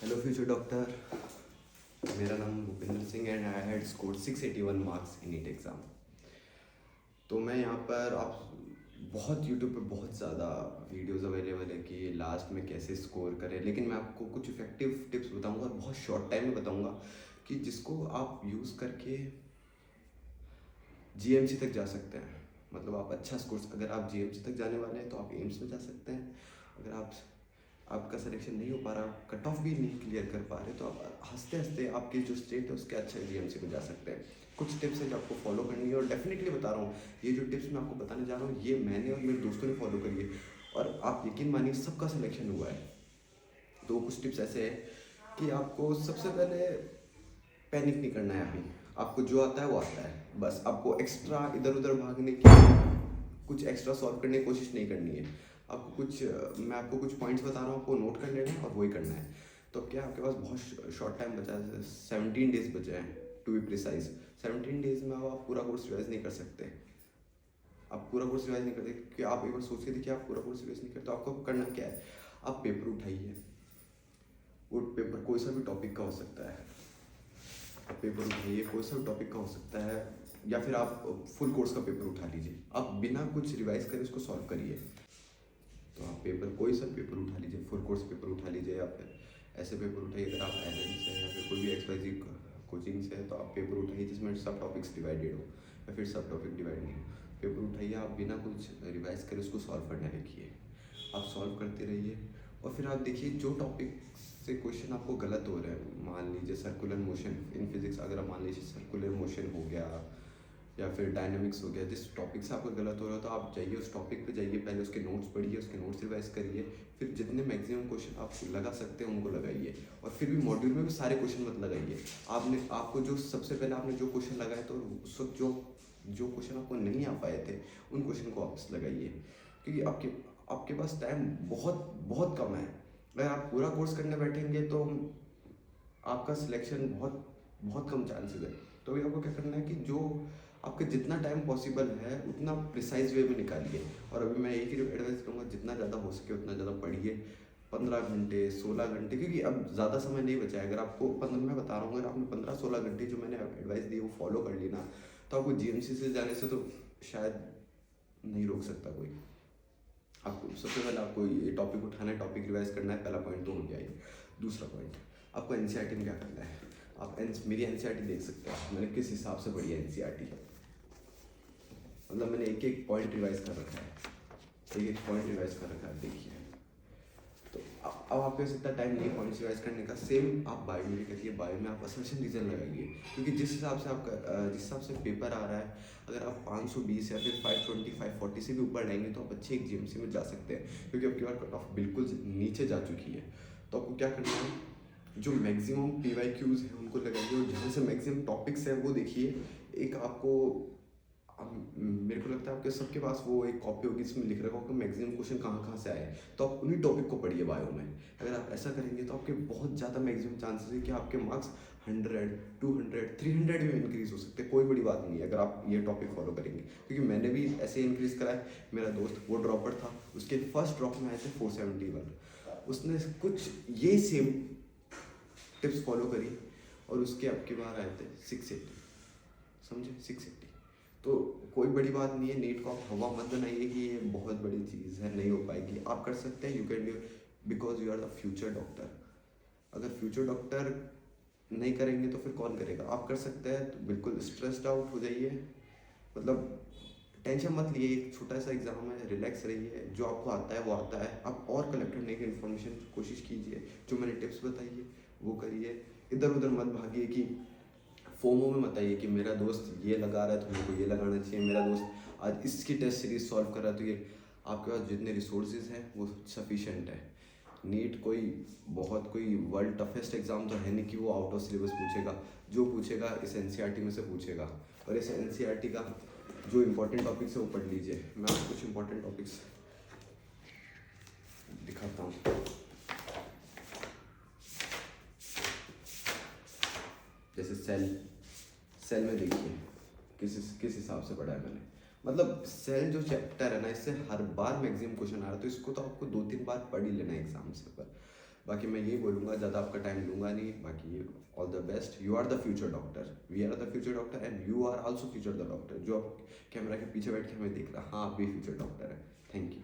Hello future doctor, मेरा नाम Bhupendra Singh and I had scored 681 marks in NEET exam. तो मैं यहाँ पर आप बहुत यूट्यूब पे बहुत ज़्यादा वीडियोस अवेलेबल है कि लास्ट में कैसे स्कोर करें, लेकिन मैं आपको कुछ इफ़ेक्टिव टिप्स बताऊंगा और बहुत शॉर्ट टाइम में बताऊंगा कि जिसको आप यूज़ करके जीएमसी तक जा सकते हैं। मतलब आप अच्छा स्कोर, अगर आप जीएमसी तक जाने वाले हैं तो आप एम्स में जा सकते हैं। अगर आपका सिलेक्शन नहीं हो पा रहा, कट ऑफ भी नहीं क्लियर कर पा रहे, तो आप हंसते हंसते आपकी जो स्टेट है उसके अच्छे जीएमसी में जा सकते हैं। कुछ टिप्स हैं जो आपको फॉलो करनी है और डेफिनेटली बता रहा हूँ, ये जो टिप्स मैं आपको बताने जा रहा हूँ ये मैंने और मेरे दोस्तों ने फॉलो करी है और आप यकीन मानिए सबका सिलेक्शन हुआ है। तो कुछ टिप्स ऐसे है कि आपको सबसे पहले पैनिक नहीं करना है। अभी आपको जो आता है वो आता है, बस आपको एक्स्ट्रा इधर उधर भागने की, कुछ एक्स्ट्रा सॉल्व करने की कोशिश नहीं करनी है। आपको कुछ मैं आपको कुछ पॉइंट्स बता रहा हूँ, आपको नोट कर लेना है और वही करना है। तो क्या आपके पास बहुत शॉर्ट टाइम बचा है, 17 डेज बचे हैं टू बी प्रिसाइज। 17 डेज में आप पूरा कोर्स रिवाइज नहीं कर सकते। आप पूरा कोर्स रिवाइज नहीं करते क्योंकि आप एक बार सोच के देखिए, आप पूरा कोर्स रिवाइज नहीं करते तो आपको करना क्या है, आप पेपर उठाइए। वो पेपर कोई सा भी टॉपिक का हो सकता है, आप पेपर उठाइए, कोई सा भी टॉपिक का हो सकता है, या फिर आप फुल कोर्स का पेपर उठा लीजिए। आप बिना कुछ रिवाइज करे उसको सॉल्व करिए। तो आप पेपर कोई सा पेपर उठा लीजिए, फुल कोर्स पेपर उठा लीजिए या फिर ऐसे पेपर उठाइए। अगर आप एलेन से या फिर कोई भी एक्सवाइजी कोचिंग से है तो आप पेपर उठाइए जिसमें सब टॉपिक्स डिवाइडेड हो या फिर सब टॉपिक डिवाइड नहीं हो। पेपर उठाइए, आप बिना कुछ रिवाइज करे उसको सॉल्व करने लिखिए। आप सॉल्व करते रहिए और फिर आप देखिए जो टॉपिक से क्वेश्चन आपको गलत हो रहे हैं, मान लीजिए सर्कुलर मोशन इन फिजिक्स, अगर आप मान लीजिए सर्कुलर मोशन हो गया या फिर डायनामिक्स हो गया, जिस टॉपिक से आपको गलत हो रहा है तो आप जाइए उस टॉपिक पे जाइए, पहले उसके नोट्स पढ़िए, उसके नोट्स रिवाइज करिए, फिर जितने मैक्सिमम क्वेश्चन आप लगा सकते हैं उनको लगाइए। और फिर भी मॉड्यूल में भी सारे क्वेश्चन मत लगाइए। आपको जो सबसे पहले आपने जो क्वेश्चन लगाए तो उस वक्त जो क्वेश्चन आपको नहीं आ पाए थे उन क्वेश्चन को वापस लगाइए, क्योंकि आपके पास टाइम बहुत बहुत कम है। अगर आप पूरा कोर्स करने बैठेंगे तो आपका सिलेक्शन बहुत बहुत कम चांसेस है। तो अभी आपको क्या करना है कि जो आपके जितना टाइम पॉसिबल है उतना प्रिसाइज वे में निकालिए। और अभी मैं एक ही एडवाइस करूँगा, जितना ज़्यादा हो सके उतना ज़्यादा पढ़िए। 15 घंटे 16 घंटे, क्योंकि अब ज़्यादा समय नहीं बचा है। अगर आपको 15, मैं बता रहा हूँ, अगर आपने 15-16 घंटे जो मैंने एडवाइस दी वो फॉलो कर ली ना, तो आपको जीएमसी से जाने से तो शायद नहीं रोक सकता कोई। आपको सबसे पहले आपको ये टॉपिक उठाना है, टॉपिक रिवाइज करना है, पहला पॉइंट तो हो गया ये। दूसरा पॉइंट, आपको एनसीईआरटी में क्या करना है। आप मेरी एनसीईआरटी देख सकते हैं, मैंने किस हिसाब से पढ़ी है एनसीईआरटी। मतलब मैंने एक एक पॉइंट रिवाइज कर रखा है, एक एक पॉइंट रिवाइज कर रखा है, देखिए। तो अब आपके पास इतना टाइम नहीं है पॉइंट्स रिवाइज करने का। सेम आप बायो में भी करिए, बायो में आप असर्शन रीजन लगाइए, क्योंकि जिस हिसाब से आपका जिस हिसाब से पेपर आ रहा है, अगर आप 520 या फिर 520 540 से भी ऊपर लाएंगे तो आप अच्छे एक जीएमसी में जा सकते हैं, क्योंकि आपकी बार कट ऑफ बिल्कुल नीचे जा चुकी है। तो आपको क्या करना है, जो मैक्सिमम पीवाईक्यूज हैं उनको लगाइए और जहाँ से मैक्सिमम टॉपिक्स हैं वो देखिए। एक आपको मेरे को लगता है आपके सबके पास वो एक कॉपी होगी जिसमें लिख रखा होगा मैक्सिमम क्वेश्चन कहाँ कहाँ से आए, तो आप उन्हीं टॉपिक को पढ़िए बायो में। अगर आप ऐसा करेंगे तो आपके बहुत ज़्यादा मैक्सिमम चांसेस है कि आपके मार्क्स 100 200 300 भी इंक्रीज हो सकते हैं। कोई बड़ी बात नहीं है अगर आप ये टॉपिक फॉलो करेंगे, क्योंकि मैंने भी ऐसे इंक्रीज करा है। मेरा दोस्त वो ड्रॉपर था, उसके फर्स्ट ड्रॉप में आए थे 471, उसने कुछ ये सेम टिप्स फॉलो करी और उसके अब की बार आए थे 680, समझे 680। तो कोई बड़ी बात नहीं है, नीट को आप हवा मत बनाइए कि ये बहुत बड़ी चीज़ है, नहीं हो पाएगी। आप कर सकते हैं, you can do, because you are the future doctor. अगर फ्यूचर डॉक्टर नहीं करेंगे तो फिर कौन करेगा। आप कर सकते हैं, तो बिल्कुल स्ट्रेस्ड आउट हो जाइए, मतलब टेंशन मत लिए, एक छोटा सा एग्जाम है, रिलैक्स रहिए, जो आपको आता है वो आता है। आप और कलेक्ट करने की इन्फॉर्मेशन कोशिश कीजिए, जो मैंने टिप्स बताई है वो करिए। इधर उधर मत भागिए कि फोमो में मत आइए कि मेरा दोस्त ये लगा रहा है तो मेरे को ये लगाना चाहिए, मेरा दोस्त आज इसकी टेस्ट सीरीज सॉल्व कर रहा है तो ये। आपके पास जितने रिसोर्सेज हैं वो सफिशेंट है। नीट कोई वर्ल्ड टफेस्ट एग्जाम तो है नहीं कि वो आउट ऑफ सिलेबस पूछेगा। जो पूछेगा इस एनसीईआरटी में से पूछेगा, और इस एनसीईआरटी का जो इंपॉर्टेंट टॉपिक्स है वो पढ़ लीजिए। मैं आपको कुछ इंपॉर्टेंट टॉपिक्स दिखाता हूँ। जैसे सेल में देखिए किस हिसाब से पढ़ा है मैंने। मतलब सेल जो चैप्टर है ना, इससे हर बार मैक्सिमम क्वेश्चन आ रहा है, तो इसको तो आपको 2-3 बार पढ़ ही लेना है एग्जाम से पर। बाकी मैं यही बोलूँगा, ज़्यादा आपका टाइम लूँगा नहीं, बाकी all the best, you are the future doctor, we are the future doctor and you are also future the doctor. जो आप कैमरा के पीछे बैठ के हमें देख रहा, हाँ आप भी फ्यूचर डॉक्टर है। Thank you.